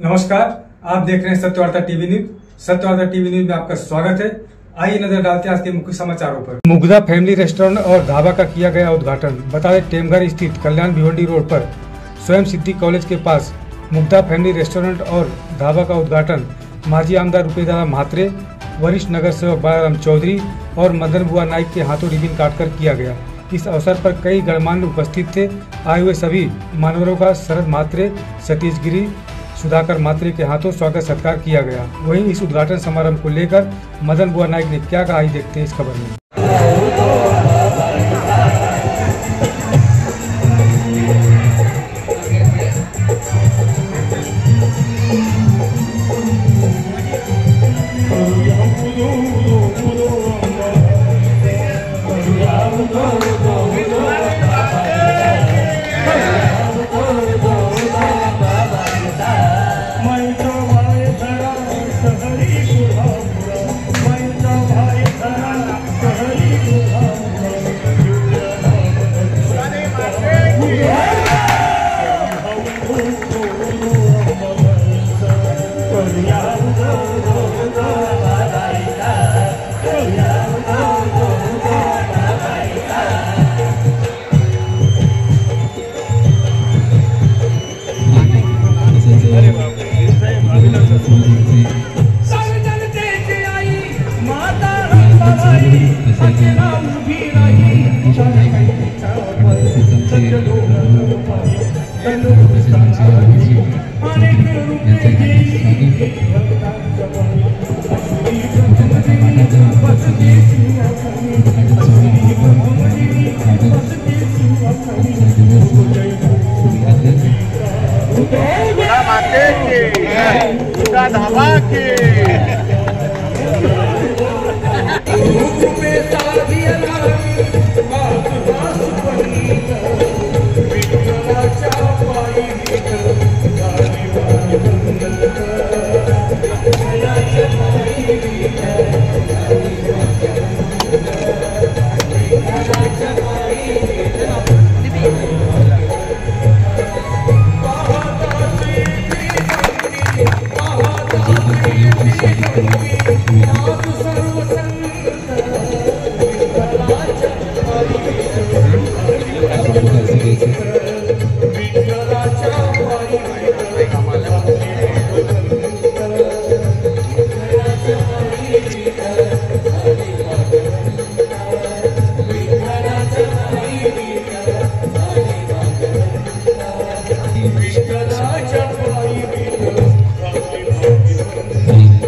नमस्कार, आप देख रहे हैं Satyavarta TV news. Satyavarta TV news में आपका स्वागत है। आइए नजर डालते हैं आज के मुख्य समाचारों पर। मुग्धा फैमिली रेस्टोरेंट और ढाबा का किया गया उद्घाटन। बता दें, टेमघर स्थित कल्याण भिवंडी रोड पर स्वयं सिद्धि कॉलेज के पास मुग्धा फैमिली रेस्टोरेंट और ढाबा का उद्घाटन माजी आमदार रुपेश म्हात्रे, वरिष्ठ नगर सेवक बालाराम चौधरी और मदन बुआ नाइक के हाथों रिबन काटकर किया गया। इस अवसर पर कई गणमान्य उपस्थित थे। आए हुए सभी मान्यवरों का शरद म्हात्रे, सतीश गिरी, सुधाकर म्हात्रे के हाथों स्वागत सत्कार किया गया। वहीं इस उद्घाटन समारोह को लेकर मदन बुआ नाइक ने क्या कहा, देखते हैं इस खबर में।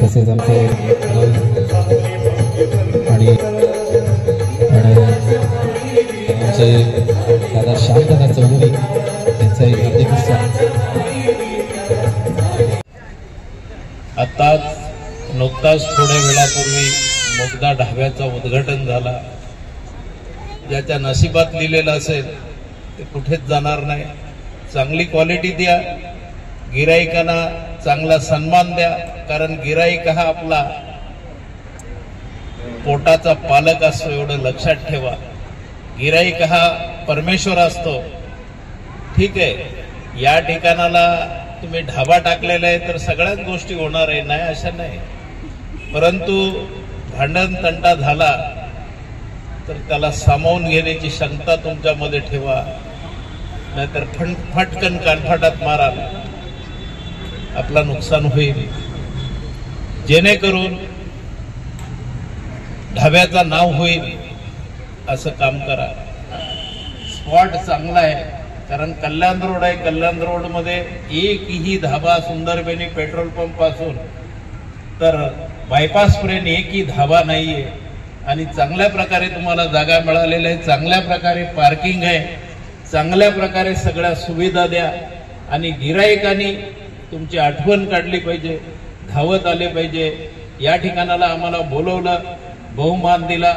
तसेच आमचे दादा श्यामदादा चौधरी यांचा एक हार्दिक आताच नुकताच थोड्या वेळापूर्वी मुग्धा ढाब्याचा उद्घाटन झाला। ज्याच्या नशिबात लिहिलेलं असेल ते कुठेच जाणार नाही। चांगली क्वालिटी द्या, गिराईकांना चांगला सन्मान द्या, कारण गिराईक हा आपला पोटाचा पालक असतो, एवढं लक्षात ठेवा। गिराईक हा परमेश्वर असतो। ठीक आहे, या ठिकाणाला तुम्ही ढाबा टाकलेला आहे तर सगळ्याच गोष्टी होणार आहे, नाही अशा नाही, परंतु भांडण तंटा झाला तर त्याला सामावून घेण्याची क्षमता तुमच्यामध्ये ठेवा, नाहीतर फटकन कानफाटात माराल, आपला नुकसान होईल। जेणेकरून ढाब्याचं नाव होईल असं काम करा। स्पॉट चांगला आहे, कारण कल्याण रोड आहे। कल्याण रोड मध्ये एकही धाबा सुंदरबनी पेट्रोल पंप पासून तर बायपास पर्यंत एकही धाबा नाहीये, आणि चांगल्या प्रकारे तुम्हाला जागा मिळालेल्या आहे, चांगल्या प्रकारे पार्किंग आहे, चांगल्या प्रकारे सगळ्या सुविधा द्या, आणि गिराईकांनी तुमची आठवण काढली पाहिजे, धावत आले पाहिजे। या ठिकाणाला आम्हाला बोलवलं, बहुमान दिला,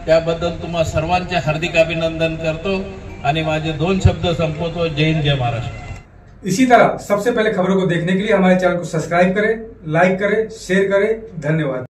त्याबद्दल तुम्हा सर्वांचे हार्दिक अभिनंदन करतो आणि माझे 2 शब्द संपवतो। जय हिंद, जय महाराष्ट्र। इसी तरह सबसे पहले खबरों को देखने के लिए हमारे चैनल को सब्सक्राइब करें, लाइक करें, शेयर करें। धन्यवाद।